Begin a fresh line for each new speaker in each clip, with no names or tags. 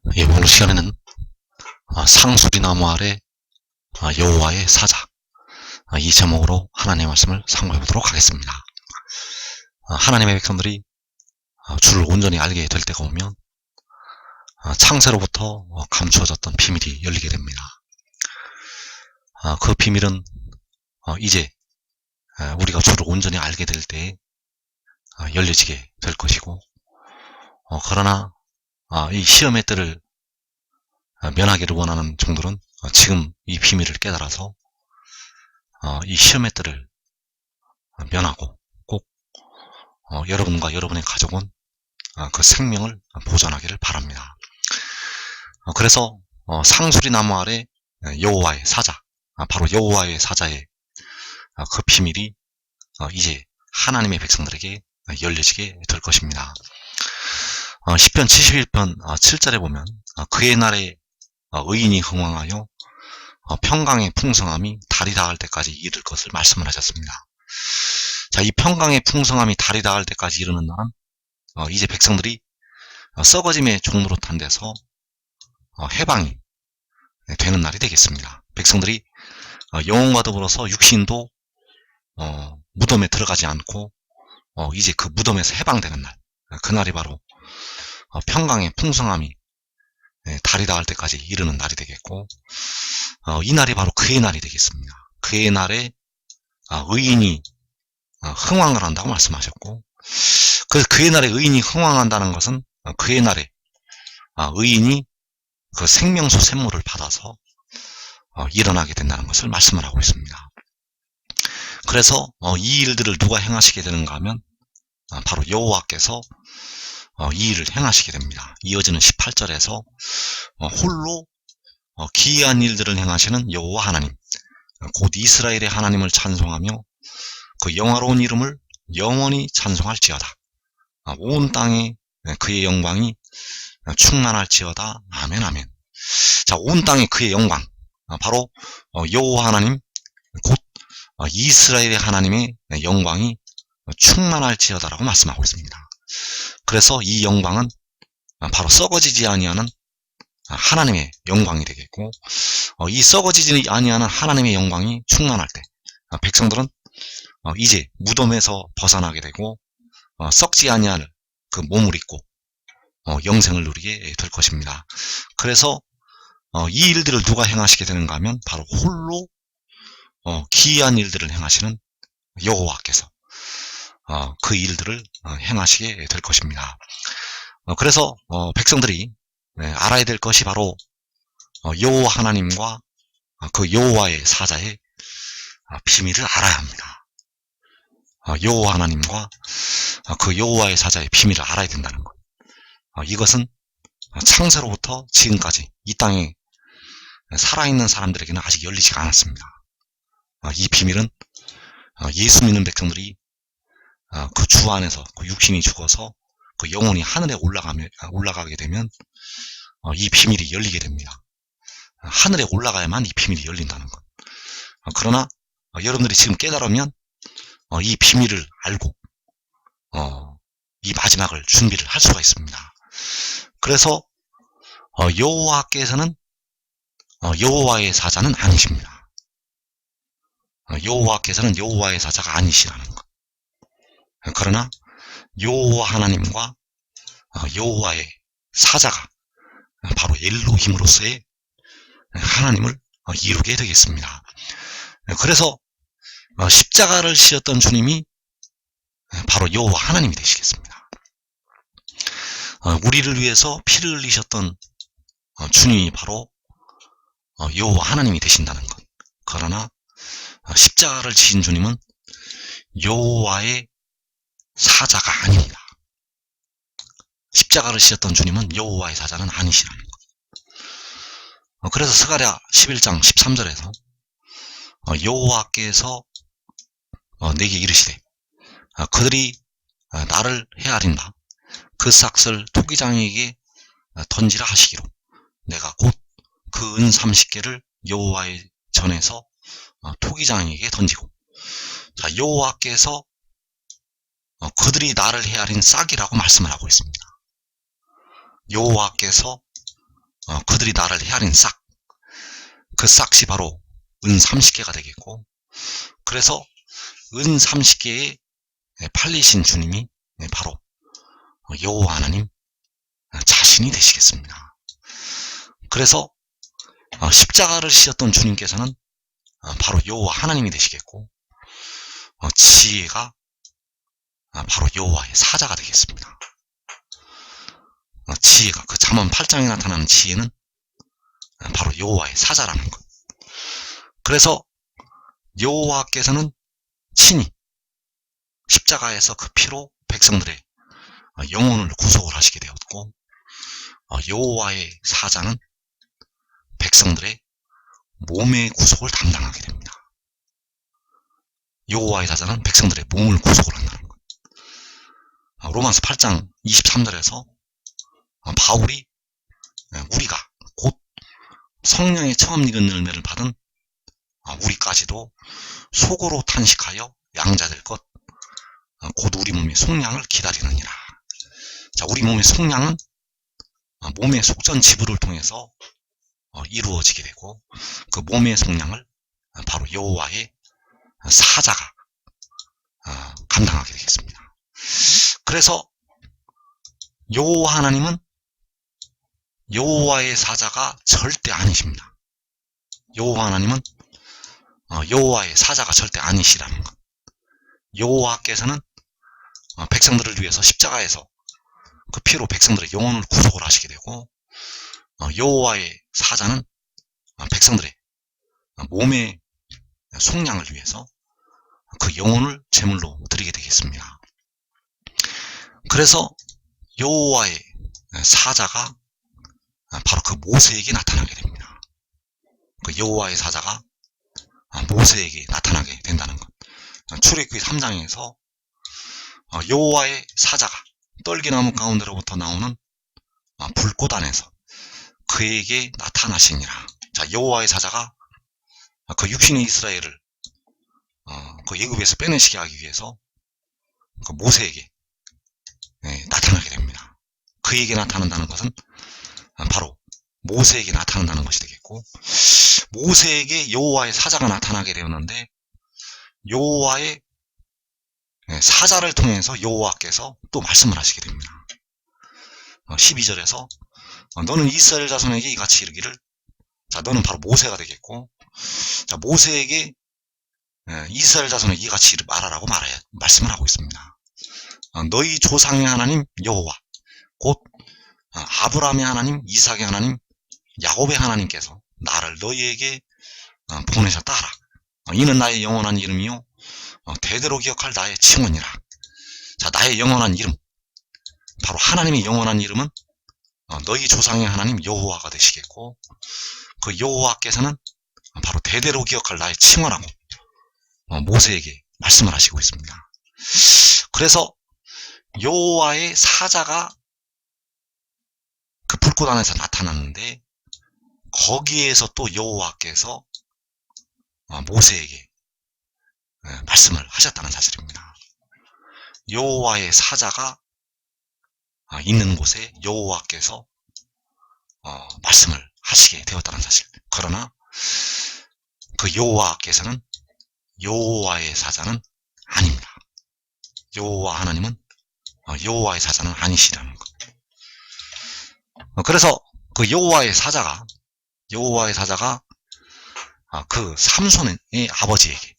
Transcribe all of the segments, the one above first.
오늘 시간에는 상수리나무 아래 여호와의 사자, 이 제목으로 하나님의 말씀을 상고해 보도록 하겠습니다. 하나님의 백성들이 주를 온전히 알게 될 때가 오면 창세로부터 감추어졌던 비밀이 열리게 됩니다. 그 비밀은 이제 우리가 주를 온전히 알게 될 때에 열려지게 될 것이고, 그러나 이 시험의 때를 면하기를 원하는 종들은 지금 이 비밀을 깨달아서 이 시험의 때를 면하고 꼭 여러분과 여러분의 가족은 그 생명을 보존하기를 바랍니다. 그래서 상수리나무 아래 여호와의 사자, 바로 여호와의 사자의 그 비밀이 이제 하나님의 백성들에게 열려지게 될 것입니다. 시편 71편 7절에 보면 그의 날에 의인이 흥왕하여 평강의 풍성함이 달이 닿을 때까지 이를 것을 말씀을 하셨습니다. 자, 이 평강의 풍성함이 달이 닿을 때까지 이르는 날은 이제 백성들이 썩어짐의 종노릇한 데서 해방이 되는 날이 되겠습니다. 백성들이 영혼과 더불어서 육신도 무덤에 들어가지 않고 이제 그 무덤에서 해방되는 날, 그날이 바로 평강의 풍성함이 달이 닿을 때까지 이르는 날이 되겠고, 이 날이 바로 그의 날이 되겠습니다. 그의 날에 의인이 흥왕을 한다고 말씀하셨고, 그래서 그의 날에 의인이 흥왕한다는 것은 그의 날에 의인이 그 생명수 샘물을 받아서 일어나게 된다는 것을 말씀을 하고 있습니다. 그래서 이 일들을 누가 행하시게 되는가 하면 바로 여호와께서 이 일을 행하시게 됩니다. 이어지는 18절에서 홀로 기이한 일들을 행하시는 여호와 하나님, 곧 이스라엘의 하나님을 찬송하며 그 영화로운 이름을 영원히 찬송할지어다. 온 땅에 그의 영광이 충만할지어다. 아멘, 아멘. 자, 온 땅에 그의 영광, 바로 여호와 하나님, 곧 이스라엘의 하나님의 영광이 충만할지어다라고 말씀하고 있습니다. 그래서 이 영광은 바로 썩어지지 아니하는 하나님의 영광이 되겠고, 이 썩어지지 아니하는 하나님의 영광이 충만할 때 백성들은 이제 무덤에서 벗어나게 되고 썩지 아니할 그 몸을 입고 영생을 누리게 될 것입니다. 그래서 이 일들을 누가 행하시게 되는가 하면 바로 홀로 기이한 일들을 행하시는 여호와께서 그 일들을 행하시게 될 것입니다. 그래서 백성들이 알아야 될 것이 바로 여호와 하나님과 그 여호와의 사자의 비밀을 알아야 합니다. 여호와 하나님과 그 여호와의 사자의 비밀을 알아야 된다는 것. 이것은 창세로부터 지금까지 이 땅에 살아있는 사람들에게는 아직 열리지가 않았습니다. 이 비밀은 예수 믿는 백성들이 그 주 안에서 그 육신이 죽어서 그 영혼이 하늘에 올라가게 되면 이 비밀이 열리게 됩니다. 하늘에 올라가야만 이 비밀이 열린다는 것. 그러나 여러분들이 지금 깨달으면 이 비밀을 알고 이 마지막을 준비를 할 수가 있습니다. 그래서 여호와께서는 여호와의 사자는 아니십니다. 여호와께서는 여호와의 사자가 아니시라는 것. 그러나 여호와 하나님과 여호와의 사자가 바로 엘로힘으로서의 하나님을 이루게 되겠습니다. 그래서 십자가를 지었던 주님이 바로 여호와 하나님이 되시겠습니다. 우리를 위해서 피를 흘리셨던 주님이 바로 여호와 하나님이 되신다는 것. 그러나 십자가를 지신 주님은 여호와의 사자가 아닙니다. 십자가를 지었던 주님은 여호와의 사자는 아니시라는 것. 그래서 스가랴 11장 13절에서 여호와께서 내게 이르시되 그들이 나를 헤아린다. 그 삭슬 토기장이에게 던지라 하시기로 내가 곧 그 은 30개를 여호와의 전에서 토기장이에게 던지고, 자, 여호와께서 그들이 나를 헤아린 싹이라고 말씀을 하고 있습니다. 여호와께서 그들이 나를 헤아린 싹, 그 싹이 바로 은 30개가 되겠고, 그래서 은 30개에 팔리신 주님이 바로 여호와 하나님 자신이 되시겠습니다. 그래서 십자가를 지셨던 주님께서는 바로 여호와 하나님이 되시겠고, 지혜가 바로 여호와의 사자가 되겠습니다. 지혜가, 그 잠언 8장에 나타나는 지혜는 바로 여호와의 사자라는 것. 그래서 여호와께서는 친히 십자가에서 그 피로 백성들의 영혼을 구속을 하시게 되었고, 여호와의 사자는 백성들의 몸의 구속을 담당하게 됩니다. 여호와의 사자는 백성들의 몸을 구속을 한다는 것. 로마서 8장 23절에서 바울이 우리가 곧 성령의 처음 익은 열매를 받은 우리까지도 속으로 탄식하여 양자될 것 곧 우리 몸의 속량을 기다리느니라. 자, 우리 몸의 속량은 몸의 속전 지부를 통해서 이루어지게 되고, 그 몸의 속량을 바로 여호와의 사자가 감당하게 되겠습니다. 그래서 여호와 하나님은 여호와의 사자가 절대 아니십니다. 여호와 하나님은 여호와의 사자가 절대 아니시라는 것. 여호와께서는 백성들을 위해서 십자가에서 그 피로 백성들의 영혼을 구속을 하시게 되고, 여호와의 사자는 백성들의 몸의 속량을 위해서 그 영혼을 제물로 드리게 되겠습니다. 그래서 여호와의 사자가 바로 그 모세에게 나타나게 됩니다. 그 여호와의 사자가 모세에게 나타나게 된다는 것. 출애굽기 3장에서 여호와의 사자가 떨기나무 가운데로부터 나오는 불꽃 안에서 그에게 나타나시니라. 자, 여호와의 사자가 그 육신의 이스라엘을 그 애굽에서 빼내시게 하기 위해서 그 모세에게 나타나게 됩니다. 그에게 나타난다는 것은 바로 모세에게 나타난다는 것이 되겠고, 모세에게 여호와의 사자가 나타나게 되었는데, 여호와의 사자를 통해서 여호와께서 또 말씀을 하시게 됩니다. 12절에서 너는 이스라엘 자손에게 이같이 이르기를, 자, 너는 바로 모세가 되겠고, 자, 모세에게 이스라엘 자손에게 이같이 말하라고 말씀을 하고 있습니다. 너희 조상의 하나님 여호와, 곧 아브라함의 하나님, 이삭의 하나님, 야곱의 하나님께서 나를 너희에게 보내셨다 하라. 이는 나의 영원한 이름이요 대대로 기억할 나의 칭언이라. 자, 나의 영원한 이름, 바로 하나님의 영원한 이름은 너희 조상의 하나님 여호와가 되시겠고, 그 여호와께서는 바로 대대로 기억할 나의 칭언하고 모세에게 말씀을 하시고 있습니다. 그래서 여호와의 사자가 그 불꽃 안에서 나타났는데, 거기에서 또 여호와께서 모세에게 말씀을 하셨다는 사실입니다. 여호와의 사자가 있는 곳에 여호와께서 말씀을 하시게 되었다는 사실. 그러나 그 여호와께서는 여호와의 사자는 아닙니다. 여호와 하나님은 여호와의 사자는 아니시라는 것. 그래서 그 여호와의 사자가 그 삼손의 아버지에게,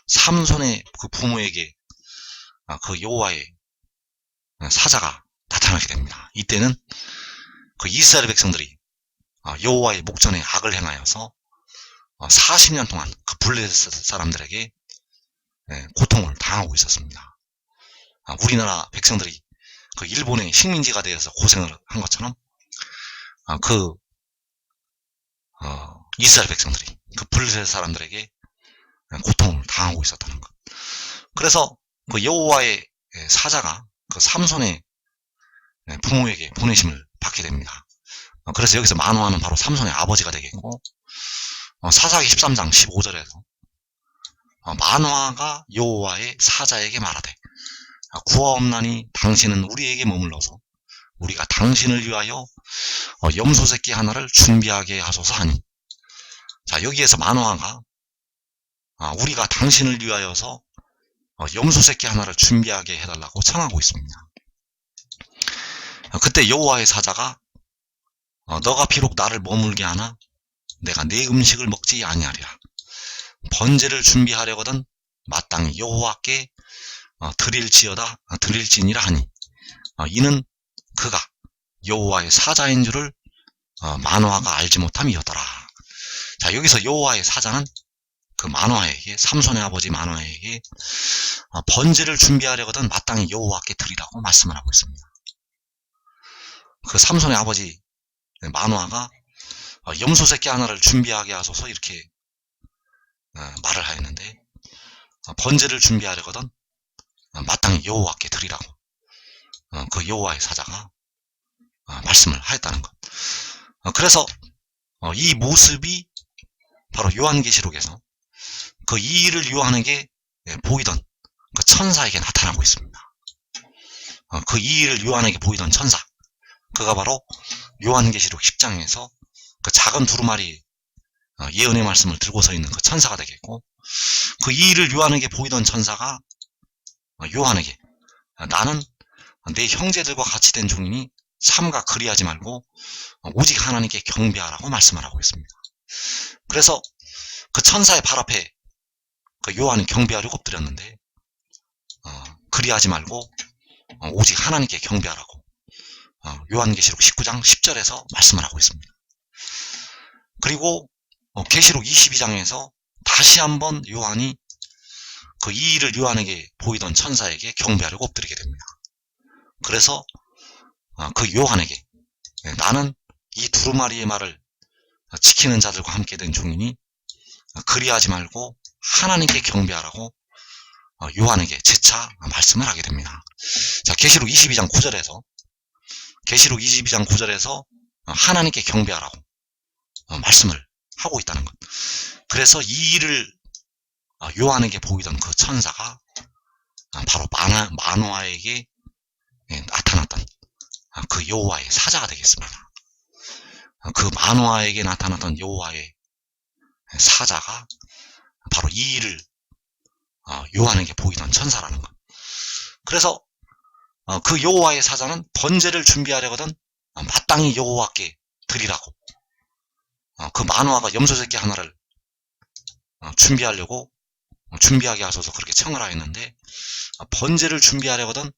삼손의 그 부모에게 그 여호와의 사자가 나타나게 됩니다. 이때는 그 이스라엘 백성들이 여호와의 목전에 악을 행하여서 40년 동안 그 블레셋 사람들에게 고통을 당하고 있었습니다. 우리나라 백성들이 그 일본의 식민지가 되어서 고생을 한 것처럼 그 이스라엘 백성들이 그 블레셋 사람들에게 고통을 당하고 있었다는 것. 그래서 그 여호와의 사자가 그 삼손의 부모에게 보내심을 받게 됩니다. 그래서 여기서 만화는 바로 삼손의 아버지가 되겠고, 사사기 13장 15절에서 만화가 여호와의 사자에게 말하되 구하옵나니 당신은 우리에게 머물러서 우리가 당신을 위하여 염소 새끼 하나를 준비하게 하소서 하니. 자, 여기에서 만화가 우리가 당신을 위하여서 염소 새끼 하나를 준비하게 해달라고 청하고 있습니다. 그때 여호와의 사자가 너가 비록 나를 머물게 하나 내가 네 음식을 먹지 아니하리라. 번제를 준비하려거든 마땅히 여호와께 드릴지니라 하니 이는 그가 여호와의 사자인 줄을 만화가 알지 못함이었더라. 자, 여기서 여호와의 사자는 그 만화에게, 삼손의 아버지 만화에게 번제를 준비하려거든 마땅히 여호와께 드리라고 말씀을 하고 있습니다. 그 삼손의 아버지 만화가 염소 새끼 하나를 준비하게 하소서 이렇게 말을 하였는데, 번제를 준비하려거든 마땅히 여호와께 드리라고 그 여호와의 사자가 말씀을 하였다는 것. 그래서 이 모습이 바로 요한계시록에서 그 이 일을 요한에게 보이던 그 천사에게 나타나고 있습니다. 그 이 일을 요한에게 보이던 천사, 그가 바로 요한계시록 10장에서 그 작은 두루마리 예언의 말씀을 들고 서 있는 그 천사가 되겠고, 그 이 일을 요한에게 보이던 천사가 요한에게 나는 내 형제들과 같이 된 종이니 삼가 그리하지 말고 오직 하나님께 경배하라고 말씀을 하고 있습니다. 그래서 그 천사의 발 앞에 그 요한이 경배하려고 엎드렸는데 그리하지 말고 오직 하나님께 경배하라고 요한계시록 19장 10절에서 말씀을 하고 있습니다. 그리고 계시록 22장에서 다시 한번 요한이 그 이 일을 요한에게 보이던 천사에게 경배하려고 엎드리게 됩니다. 그래서 그 요한에게 나는 이 두루마리의 말을 지키는 자들과 함께 된 종이니 그리하지 말고 하나님께 경배하라고 요한에게 재차 말씀을 하게 됩니다. 자, 계시록 22장 9절에서 하나님께 경배하라고 말씀을 하고 있다는 것. 그래서 이 일을 요한에게 보이던 그 천사가 바로 만화에게 나타났던 그 여호와의 사자가 되겠습니다. 그 만화에게 나타났던 여호와의 사자가 바로 이 일을 요한에게 보이던 천사라는 것. 그래서 그 여호와의 사자는 번제를 준비하려거든 마땅히 여호와께 드리라고 그 만화가 염소 새끼 하나를 준비하게 하소서 그렇게 청을 하였는데, 번제를 준비하려거든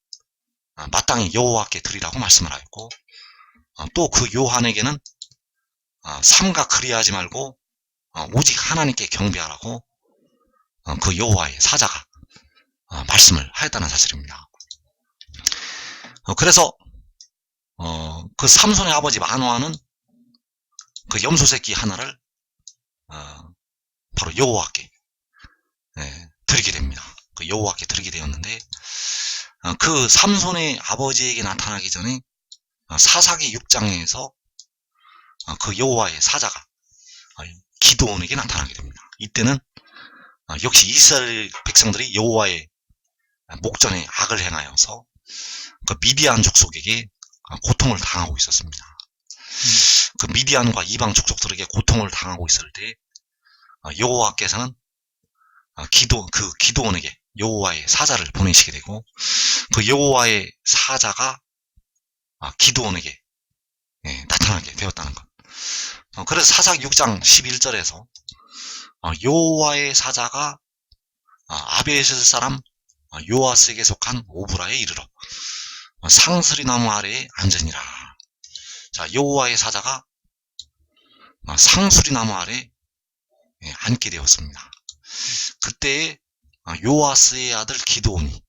마땅히 여호와께 드리라고 말씀을 하였고, 또 그 요한에게는 삼가 그리하지 말고 오직 하나님께 경배하라고 그 여호와의 사자가 말씀을 하였다는 사실입니다. 그래서 그 삼손의 아버지 만화는 그 염소 새끼 하나를 바로 여호와께 드리게 됩니다. 그 여호와께 드리게 되었는데, 그 삼손의 아버지에게 나타나기 전에 사사기 6장에서 그 여호와의 사자가 기드온에게 나타나게 됩니다. 이때는 역시 이스라엘 백성들이 여호와의 목전에 악을 행하여서 그 미디안 족속에게 고통을 당하고 있었습니다. 그 미디안과 이방 족속들에게 고통을 당하고 있을 때 여호와께서는 기드온에게 여호와의 사자를 보내시게 되고, 그 여호와의 사자가 기드온에게 나타나게 되었다는 것. 그래서 사사기 6장 11절에서 여호와의 사자가 아베셀 사람 요아스에게 속한 오브라에 이르러 상스리 나무 아래에 앉으니라. 자, 여호와의 사자가 상수리 나무 아래 앉게 되었습니다. 그때에 요아스의 아들 기드온이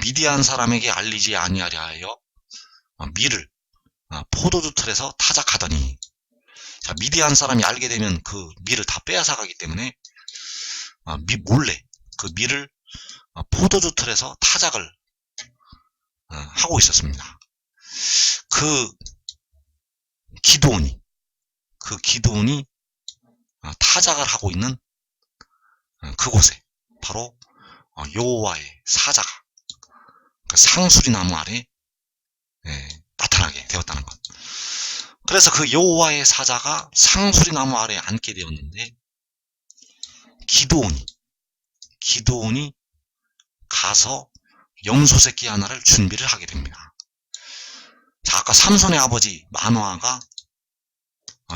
미디안 사람에게 알리지 아니하려 하여 밀을 포도주 틀에서 타작하더니, 자, 미디안 사람이 알게 되면 그 밀을 다 빼앗아 가기 때문에 몰래 그 밀을 포도주 틀에서 타작을 하고 있었습니다. 그 기드온이 타작을 하고 있는 그곳에 바로 여호와의 사자가 그 상수리 나무 아래 그래서 그 여호와의 사자가 상수리 나무 아래에 앉게 되었는데 기드온이 가서 염소 새끼 하나를 준비를 하게 됩니다. 자, 아까 삼손의 아버지 마노아가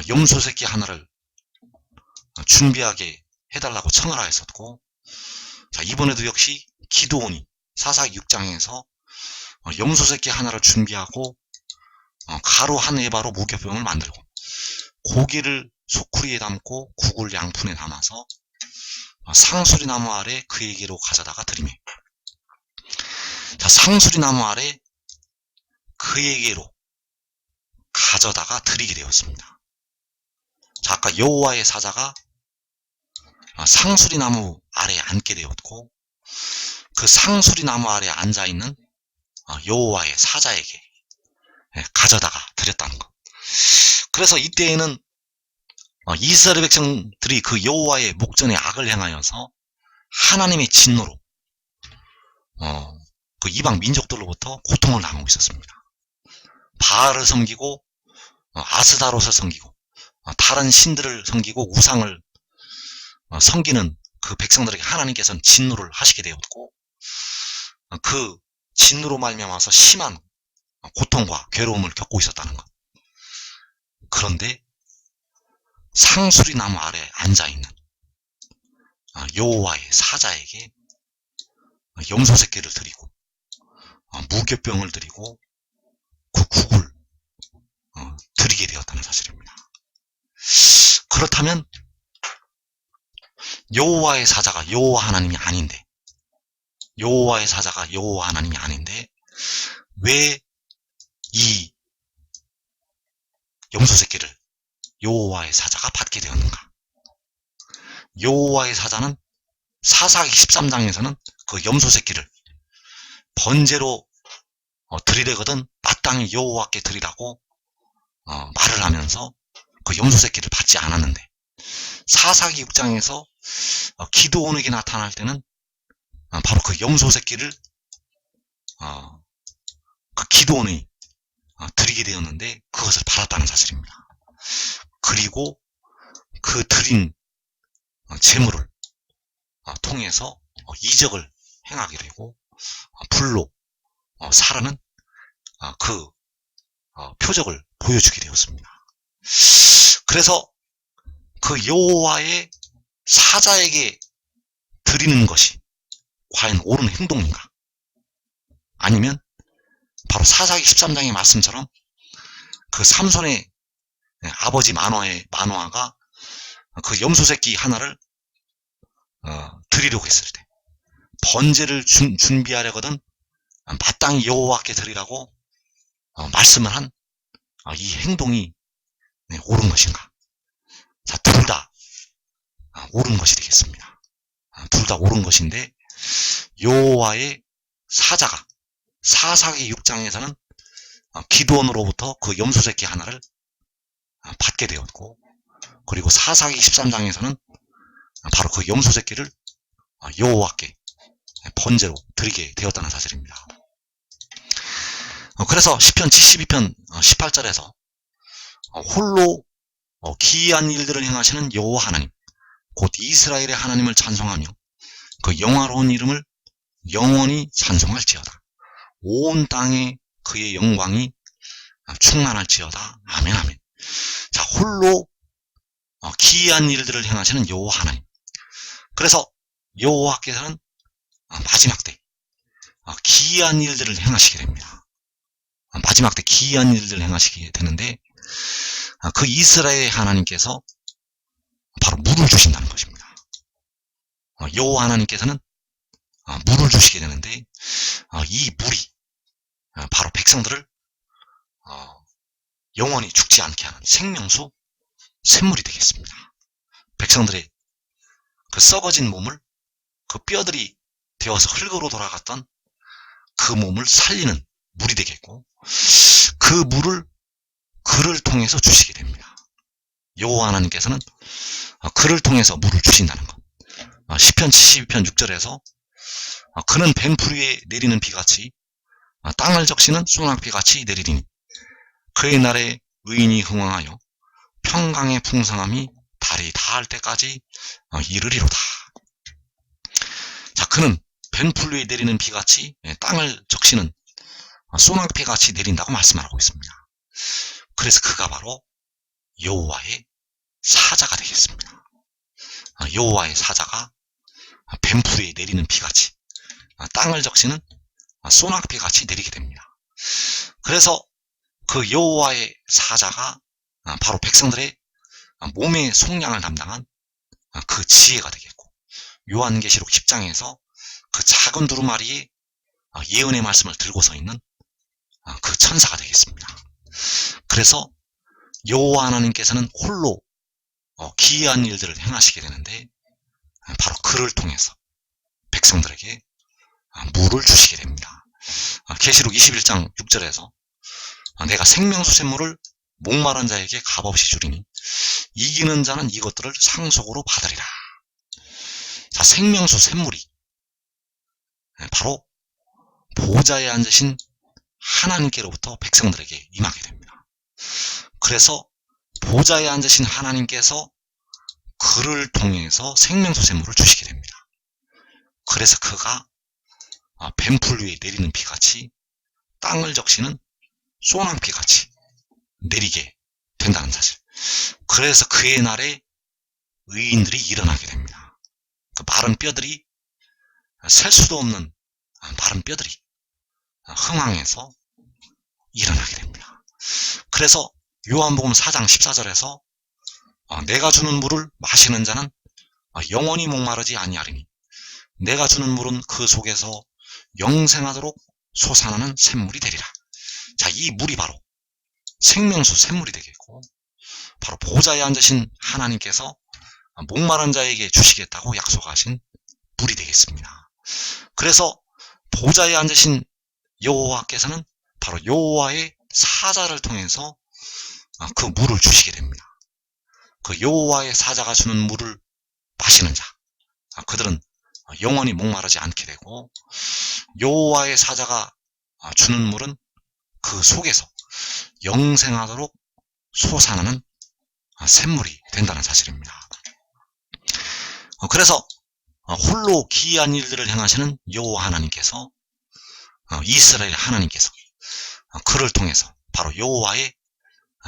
염소 새끼 하나를 준비하게 해달라고 청을 하였었고, 자, 이번에도 역시 기드온이 사사기 6장에서 염소 새끼 하나를 준비하고 가루 한 에바로 무교병을 만들고 고기를 소쿠리에 담고 국을 양푼에 담아서 상수리 나무 아래 그에게로 가져다가 드리매. 자, 상수리 나무 아래 그에게로 가져다가 드리게 되었습니다. 자, 아까 여호와의 사자가 상수리 나무 아래에 앉게 되었고, 그 상수리 나무 아래에 앉아있는 여호와의 사자에게 가져다가 드렸다는 것. 그래서 이때에는 이스라엘 백성들이 그 여호와의 목전에 악을 행하여서 하나님의 진노로 그 이방 민족들로부터 고통을 당하고 있었습니다. 바알을 섬기고 아스다롯을 섬기고 다른 신들을 섬기고 우상을 섬기는 그 백성들에게 하나님께서는 진노를 하시게 되었고, 그 진노로 말미암아서 심한 고통과 괴로움을 겪고 있었다는 것. 그런데 상수리 나무 아래 앉아있는 여호와의 사자에게 염소 새끼를 드리고 무교병을 드리고 그 국을 드리게 되었다는 사실입니다. 그렇다면 여호와의 사자가 여호와 하나님이 아닌데, 여호와의 사자가 여호와 하나님이 아닌데 왜 이 염소 새끼를 여호와의 사자가 받게 되었는가? 여호와의 사자는 사사기 13장에서는 그 염소 새끼를 번제로 드리려거든 마땅히 여호와께 드리라고 말을 하면서 그 염소 새끼를 받지 않았는데, 사사기 6장에서 기드온에게 나타날 때는 바로 그 염소 새끼를 그 기드온이 드리게 되었는데 그것을 받았다는 사실입니다. 그리고 그 드린 제물을 통해서 이적을 행하게 되고 불로 사르는 그 표적을 보여주게 되었습니다. 그래서 그 여호와의 사자에게 드리는 것이 과연 옳은 행동인가? 아니면 바로 사사기 13장의 말씀처럼 그 삼손의 아버지 마노아가 그 염소 새끼 하나를 드리려고 했을 때 번제를 준비하려거든 마땅히 여호와께 드리라고 말씀을 한 이 행동이 옳은 것인가? 자, 둘 다 옳은 것이 되겠습니다. 둘 다 옳은 것인데, 여호와의 사자가 사사기 6장에서는 기드온으로부터 그 염소 새끼 하나를 받게 되었고, 그리고 사사기 13장에서는 바로 그 염소 새끼를 여호와께 번제로 드리게 되었다는 사실입니다. 그래서 시편 72편 18절에서 홀로 기이한 일들을 행하시는 여호와 하나님 곧 이스라엘의 하나님을 찬송하며 그 영화로운 이름을 영원히 찬송할지어다. 온 땅에 그의 영광이 충만할지어다. 아멘 아멘. 자, 홀로 기이한 일들을 행하시는 여호와 하나님. 그래서 여호와께서는 마지막 때 기이한 일들을 행하시게 됩니다. 마지막 때 기이한 일들을 행하시게 되는데, 그 이스라엘 하나님께서 바로 물을 주신다는 것입니다. 여호와 하나님께서는 물을 주시게 되는데, 이 물이 바로 백성들을 영원히 죽지 않게 하는 생명수 샘물이 되겠습니다. 백성들의 그 썩어진 몸을 그 뼈들이 되어서 흙으로 돌아갔던 그 몸을 살리는 물이 되겠고, 그 물을 그를 통해서 주시게 됩니다. 여호와 하나님께서는 그를 통해서 물을 주신다는 것. 시편 72편 6절에서 그는 뱀풀 위에 내리는 비같이 땅을 적시는 소낙비같이 내리리니 그의 날에 의인이 흥왕하여 평강의 풍성함이 달이 닿을 때까지 이르리로다. 자, 그는 벤풀 위에 내리는 비같이 땅을 적시는 소낙비같이 내린다고 말씀하고 있습니다. 그래서 그가 바로 여호와의 사자가 되겠습니다. 여호와의 사자가 뱀풀 위에 내리는 비같이 땅을 적시는 소낙비같이 내리게 됩니다. 그래서 그 여호와의 사자가 바로 백성들의 몸의 속량을 담당한 그 지혜가 되겠고, 요한계시록 10장에서 그 작은 두루마리에 예언의 말씀을 들고 서 있는 그 천사가 되겠습니다. 그래서 여호와 하나님께서는 홀로 기이한 일들을 행하시게 되는데, 바로 그를 통해서 백성들에게 물을 주시게 됩니다. 계시록 21장 6절에서 내가 생명수 샘물을 목마른 자에게 값없이 주리니 이기는 자는 이것들을 상속으로 받으리라. 자, 생명수 샘물이 바로 보좌에 앉으신 하나님께로부터 백성들에게 임하게 됩니다. 그래서 보좌에 앉으신 하나님께서 그를 통해서 생명수 샘물을 주시게 됩니다. 그래서 그가 뱀풀 위에 내리는 비같이 땅을 적시는 소낙비같이 내리게 된다는 사실. 그래서 그의 날에 의인들이 일어나게 됩니다. 그 마른 뼈들이, 셀 수도 없는 마른 뼈들이 흥황해서 일어나게 됩니다. 그래서 요한복음 4장 14절에서 내가 주는 물을 마시는 자는 영원히 목마르지 아니하리니 내가 주는 물은 그 속에서 영생하도록 솟아나는 샘물이 되리라. 자, 이 물이 바로 생명수 샘물이 되겠고, 바로 보좌에 앉으신 하나님께서 목마른 자에게 주시겠다고 약속하신 물이 되겠습니다. 그래서 보좌에 앉으신 여호와께서는 바로 여호와의 사자를 통해서 그 물을 주시게 됩니다. 그 여호와의 사자가 주는 물을 마시는 자, 그들은 영원히 목마르지 않게 되고, 여호와의 사자가 주는 물은 그 속에서 영생하도록 솟아나는 샘물이 된다는 사실입니다. 그래서 홀로 기이한 일들을 행하시는 여호와 하나님께서, 이스라엘 하나님께서 그를 통해서 바로 여호와의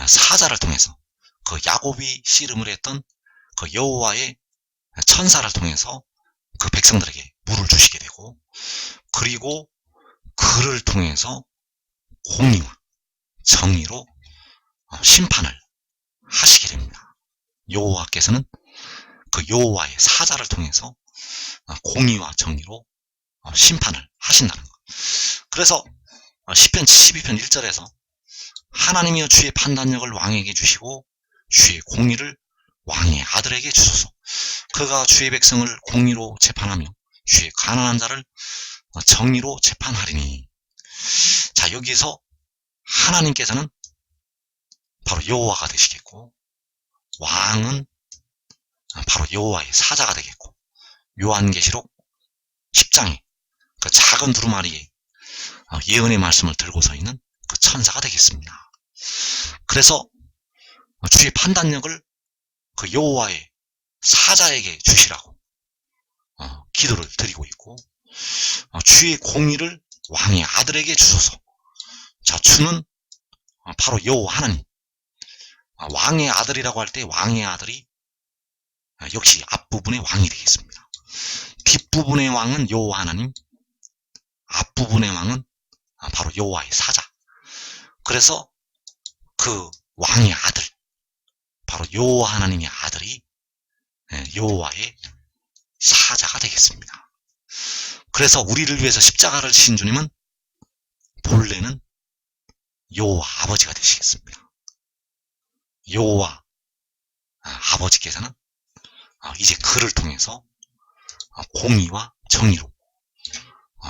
사자를 통해서 그 야곱이 씨름을 했던 그 여호와의 천사를 통해서 그 백성들에게 물을 주시게 되고, 그리고 그를 통해서 공의와 정의로 심판을 하시게 됩니다. 여호와께서는 그 여호와의 사자를 통해서 공의와 정의로 심판을 하신다는 것. 그래서 시편 72편 1절에서 하나님이여 주의 판단력을 왕에게 주시고 주의 공의를 왕의 아들에게 주소서. 그가 주의 백성을 공의로 재판하며 주의 가난한 자를 정의로 재판하리니. 자, 여기서 하나님께서는 바로 여호와가 되시겠고, 왕은 바로 여호와의 사자가 되겠고, 요한계시록 10장에 그 작은 두루마리에 예언의 말씀을 들고 서 있는 그 천사가 되겠습니다. 그래서 주의 판단력을 그 여호와의 사자에게 주시라고 기도를 드리고 있고, 주의 공의를 왕의 아들에게 주소서. 자, 주는 바로 여호와 하나님. 왕의 아들이라고 할 때 왕의 아들이 역시 앞부분의 왕이 되겠습니다. 뒷부분의 왕은 여호와 하나님, 앞부분의 왕은 바로 여호와의 사자. 그래서 그 왕의 아들, 바로 여호와 하나님의 아들이 여호와의 사자가 되겠습니다. 그래서 우리를 위해서 십자가를 지신 주님은 본래는 여호와 아버지가 되시겠습니다. 여호와 아버지께서는 이제 그를 통해서 공의와 정의로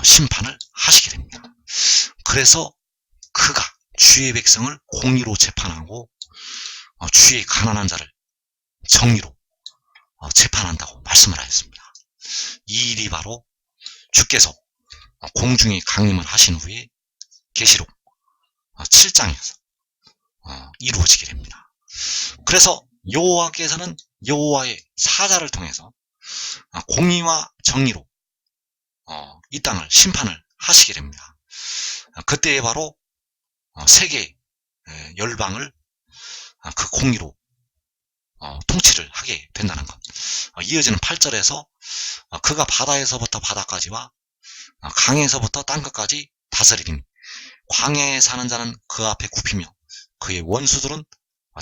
심판을 하시게 됩니다. 그래서 그가 주의 백성을 공의로 재판하고 주의 가난한 자를 정의로 재판한다고 말씀을 하였습니다. 이 일이 바로 주께서 공중에 강림을 하신 후에 계시록 7장에서 이루어지게 됩니다. 그래서 여호와께서는 여호와의 사자를 통해서 공의와 정의로 이 땅을 심판을 하시게 됩니다. 그때에 바로 세계 열방을 그 공의로 통치를 하게 된다는 것. 이어지는 8절에서 그가 바다에서부터 바다까지와 강에서부터 땅끝까지 다스리리니 광야에 사는 자는 그 앞에 굽히며 그의 원수들은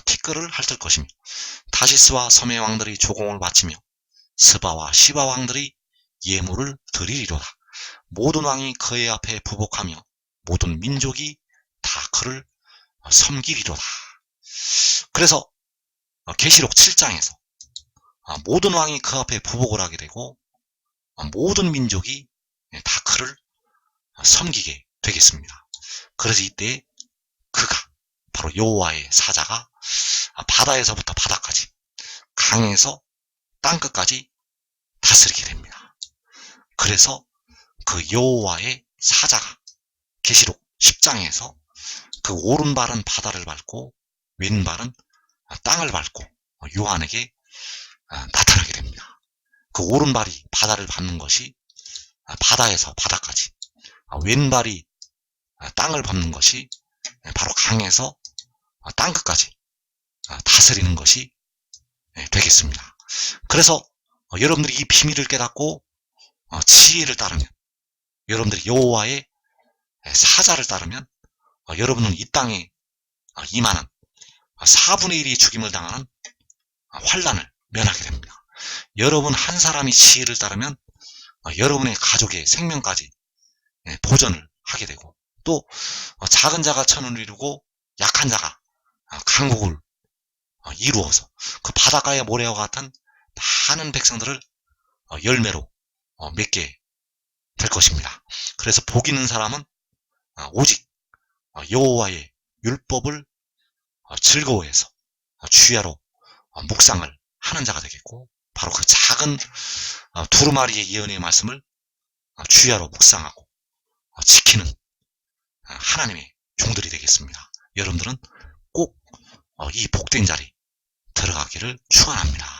티끌을 핥을 것이며 다시스와 섬의 왕들이 조공을 바치며 스바와 시바 왕들이 예물을 드리리로다. 모든 왕이 그의 앞에 부복하며 모든 민족이 다 그를 섬기리로다. 그래서 계시록 7장에서 모든 왕이 그 앞에 부복을 하게 되고 모든 민족이 다 그를 섬기게 되겠습니다. 그래서 이때 그가 바로 여호와의 사자가 바다에서부터 바다까지 강에서 땅끝까지 다스리게 됩니다. 그래서 그 여호와의 사자가 계시록 10장에서 그 오른발은 바다를 밟고 왼발은 땅을 밟고 요한에게 나타나게 됩니다. 그 오른발이 바다를 밟는 것이 바다에서 바다까지, 왼발이 땅을 밟는 것이 바로 강에서 땅끝까지 다스리는 것이 되겠습니다. 그래서 여러분들이 이 비밀을 깨닫고 지혜를 따르면, 여러분들이 여호와의 사자를 따르면 여러분은 이 땅에 임하는 4분의 1이 죽임을 당하는 환난을 면하게 됩니다. 여러분 한 사람이 지혜를 따르면 여러분의 가족의 생명까지 보전을 하게 되고, 또 작은 자가 천을 이루고 약한 자가 강국을 이루어서 그 바닷가의 모래와 같은 많은 백성들을 열매로 맺게 될 것입니다. 그래서 복 있는 사람은 오직 여호와의 율법을 즐거워해서 주야로 묵상을 하는 자가 되겠고, 바로 그 작은 두루마리의 예언의 말씀을 주야로 묵상하고 지키는 하나님의 종들이 되겠습니다. 여러분들은 꼭 이 복된 자리 들어가기를 축원합니다.